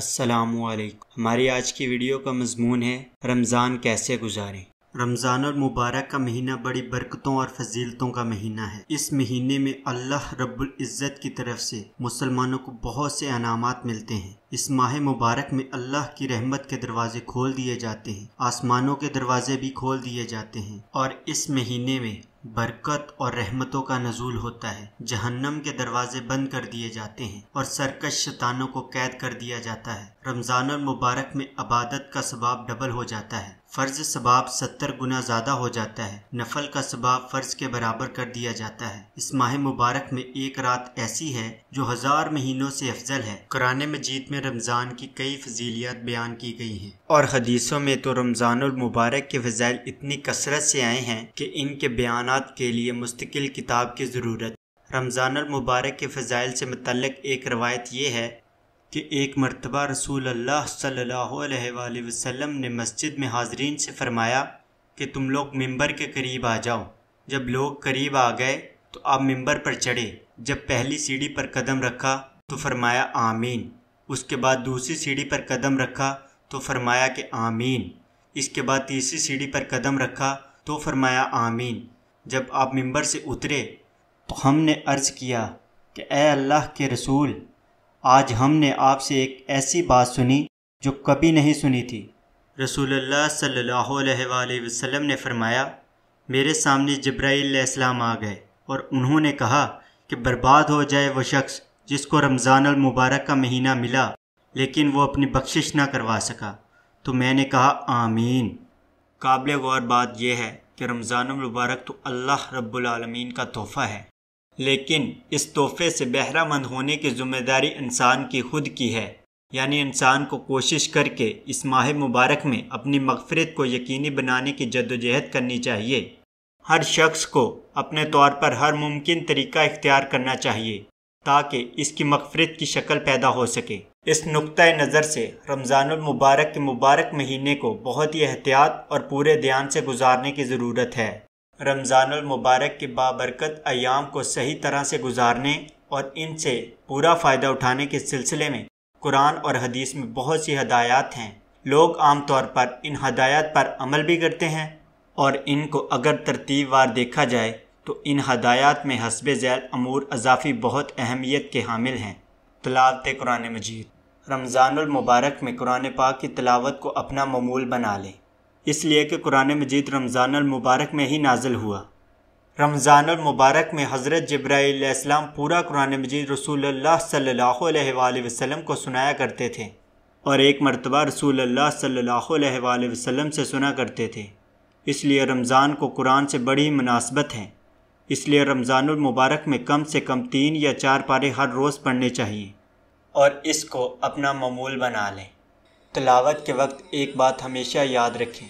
السلام علیکم۔ ہماری آج کی ویڈیو کا مضمون ہے رمضان کیسے گزاریں۔ رمضان المبارک کا مہینہ بڑی برکتوں اور فضیلتوں کا مہینہ ہے۔ اس مہینے میں اللہ رب العزت کی طرف سے مسلمانوں کو بہت سے انعامات ملتے ہیں۔ اس ماہ مبارک میں اللہ کی رحمت کے دروازے کھول دیے جاتے ہیں، آسمانوں کے دروازے بھی کھول دیے جاتے ہیں، اور اس مہینے میں برکت اور رحمتوں کا نزول ہوتا ہے۔ جہنم کے دروازے بند کر دیے جاتے ہیں اور سرکش شیطانوں کو قید کر دیا جاتا ہے۔ رمضان المبارک میں عبادت کا ثواب ڈبل ہو جاتا ہے۔ فرض ثواب 70 گنا زیادہ ہو جاتا ہے۔ نفل کا ثواب فرض کے برابر کر دیا جاتا ہے۔ اس ماہ مبارک میں ایک رات ایسی ہے جو 1000 مہینوں سے افضل ہے۔ قرآن مجید میں رمضان کی کئی فضیلیات بیان کی گئی ہیں، اور حدیثوں میں تو رمضان المبارک کے فضائل اتنی کثرت سے آئے ہیں کہ ان کے بیانات کے لیے مستقل کتاب کی ضرورت۔ رمضان المبارک کے فضائل سے متعلق ایک روایت یہ ہے کہ ایک مرتبہ رسول اللہ صلی اللہ علیہ وآلہ وسلم نے مسجد میں حاضرین سے فرمایا کہ تم لوگ ممبر کے قریب آ جاؤ۔ جب لوگ قریب آ گئے تو آپ ممبر پر چڑھے۔ جب پہلی سیڑھی پر قدم رکھا تو فرمایا آمین۔ اس کے بعد دوسری سیڑھی پر قدم رکھا تو فرمایا کہ آمین۔ اس کے بعد تیسری سیڑھی پر قدم رکھا تو فرمایا آمین۔ جب آپ ممبر سے اترے تو ہم نے عرض کیا کہ اے اللہ کے رسول، آج ہم نے آپ سے ایک ایسی بات سنی جو کبھی نہیں سنی تھی۔ رسول اللہ صلی اللہ علیہ وآلہ وسلم نے فرمایا، میرے سامنے جبرائیل علیہ السلام آ گئے اور انہوں نے کہا کہ برباد ہو جائے وہ شخص جس کو رمضان المبارک کا مہینہ ملا لیکن وہ اپنی بخشش نہ کروا سکا۔ تو میں نے کہا آمین۔ قابل غور بات یہ ہے کہ رمضان المبارک تو اللہ رب العالمین کا تحفہ ہے، لیکن اس تحفے سے بہرہ مند ہونے کی ذمہ داری انسان کی خود کی ہے۔ یعنی انسان کو کوشش کر کے اس ماہ مبارک میں اپنی مغفرت کو یقینی بنانے کی جدوجہد کرنی چاہیے۔ ہر شخص کو اپنے طور پر ہر ممکن طریقہ اختیار کرنا چاہیے تاکہ اس کی مغفرت کی شکل پیدا ہو سکے۔ اس نقطہ نظر سے رمضان المبارک کے مبارک مہینے کو بہت ہی احتیاط اور پورے دھیان سے گزارنے کی ضرورت ہے۔ رمضان المبارک کے بابرکت ایام کو صحیح طرح سے گزارنے اور ان سے پورا فائدہ اٹھانے کے سلسلے میں قرآن اور حدیث میں بہت سی ہدایات ہیں۔ لوگ عام طور پر ان ہدایات پر عمل بھی کرتے ہیں، اور ان کو اگر ترتیب وار دیکھا جائے تو ان ہدایات میں حسب ذیل امور اضافی بہت اہمیت کے حامل ہیں۔ تلاوت قرآن مجید۔ رمضان المبارک میں قرآن پاک کی تلاوت کو اپنا معمول بنا لیں، اس لیے کہ قرآن مجید رمضان المبارک میں ہی نازل ہوا۔ رمضان المبارک میں حضرت جبرائیل علیہ السلام پورا قرآن مجید رسول اللہ صلی اللہ علیہ وآلہ وسلم کو سنایا کرتے تھے، اور ایک مرتبہ رسول اللہ صلی اللہ علیہ وآلہ وسلم سے سنا کرتے تھے۔ اس لیے رمضان کو قرآن سے بڑی مناسبت ہے۔ اس لیے رمضان المبارک میں کم سے کم 3 یا 4 پارے ہر روز پڑھنے چاہیے، اور اس کو اپنا معمول بنا لیں۔ تلاوت کے وقت ایک بات ہمیشہ یاد رکھیں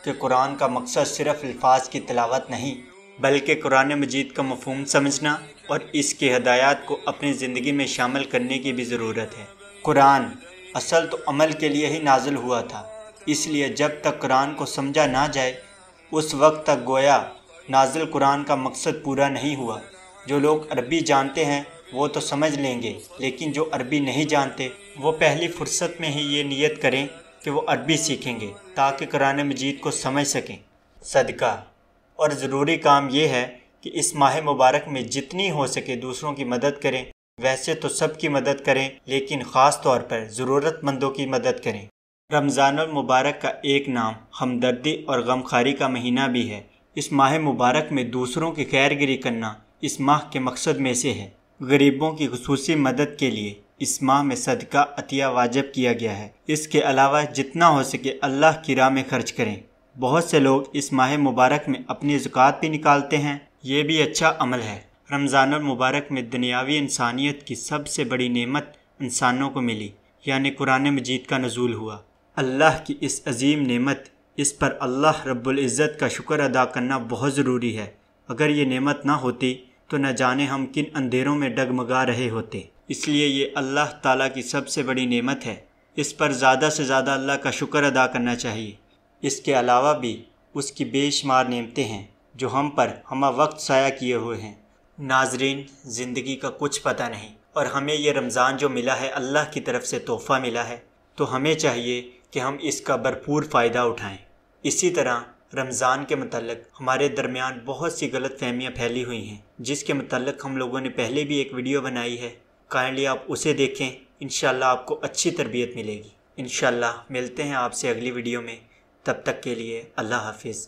کہ قرآن کا مقصد صرف الفاظ کی تلاوت نہیں، بلکہ قرآن مجید کا مفہوم سمجھنا اور اس کی ہدایات کو اپنی زندگی میں شامل کرنے کی بھی ضرورت ہے۔ قرآن اصل تو عمل کے لیے ہی نازل ہوا تھا، اس لیے جب تک قرآن کو سمجھا نہ جائے اس وقت تک گویا نازل قرآن کا مقصد پورا نہیں ہوا۔ جو لوگ عربی جانتے ہیں وہ تو سمجھ لیں گے، لیکن جو عربی نہیں جانتے وہ پہلی فرصت میں ہی یہ نیت کریں کہ وہ عربی سیکھیں گے تاکہ قرآن مجید کو سمجھ سکیں۔ صدقہ اور ضروری کام یہ ہے کہ اس ماہ مبارک میں جتنی ہو سکے دوسروں کی مدد کریں۔ ویسے تو سب کی مدد کریں، لیکن خاص طور پر ضرورت مندوں کی مدد کریں۔ رمضان المبارک کا ایک نام ہمدردی اور غمخواری کا مہینہ بھی ہے۔ اس ماہ مبارک میں دوسروں کی خیر گری کرنا اس ماہ کے مقصد میں سے ہے۔ غریبوں کی خصوصی مدد کے لیے اس ماہ میں صدقہ عطیہ واجب کیا گیا ہے۔ اس کے علاوہ جتنا ہو سکے اللہ کی راہ میں خرچ کریں۔ بہت سے لوگ اس ماہ مبارک میں اپنی زکوٰۃ بھی نکالتے ہیں، یہ بھی اچھا عمل ہے۔ رمضان المبارک میں دنیاوی انسانیت کی سب سے بڑی نعمت انسانوں کو ملی، یعنی قرآن مجید کا نزول ہوا۔ اللہ کی اس عظیم نعمت، اس پر اللہ رب العزت کا شکر ادا کرنا بہت ضروری ہے۔ اگر یہ نعمت نہ ہوتی تو نہ جانے ہم کن اندھیروں میں ڈگمگا رہے ہوتے۔ اس لیے یہ اللہ تعالیٰ کی سب سے بڑی نعمت ہے، اس پر زیادہ سے زیادہ اللہ کا شکر ادا کرنا چاہیے۔ اس کے علاوہ بھی اس کی بے شمار نعمتیں ہیں جو ہم پر ہمہ وقت سایہ کیے ہوئے ہیں۔ ناظرین، زندگی کا کچھ پتہ نہیں، اور ہمیں یہ رمضان جو ملا ہے اللہ کی طرف سے تحفہ ملا ہے، تو ہمیں چاہیے کہ ہم اس کا بھرپور فائدہ اٹھائیں۔ اسی طرح رمضان کے متعلق ہمارے درمیان بہت سی غلط فہمیاں پھیلی ہوئی ہیں، جس کے متعلق ہم لوگوں نے پہلے بھی ایک ویڈیو بنائی ہے، کائنڈلی آپ اسے دیکھیں، انشاءاللہ آپ کو اچھی تربیت ملے گی۔ انشاءاللہ ملتے ہیں آپ سے اگلی ویڈیو میں، تب تک کے لیے اللہ حافظ۔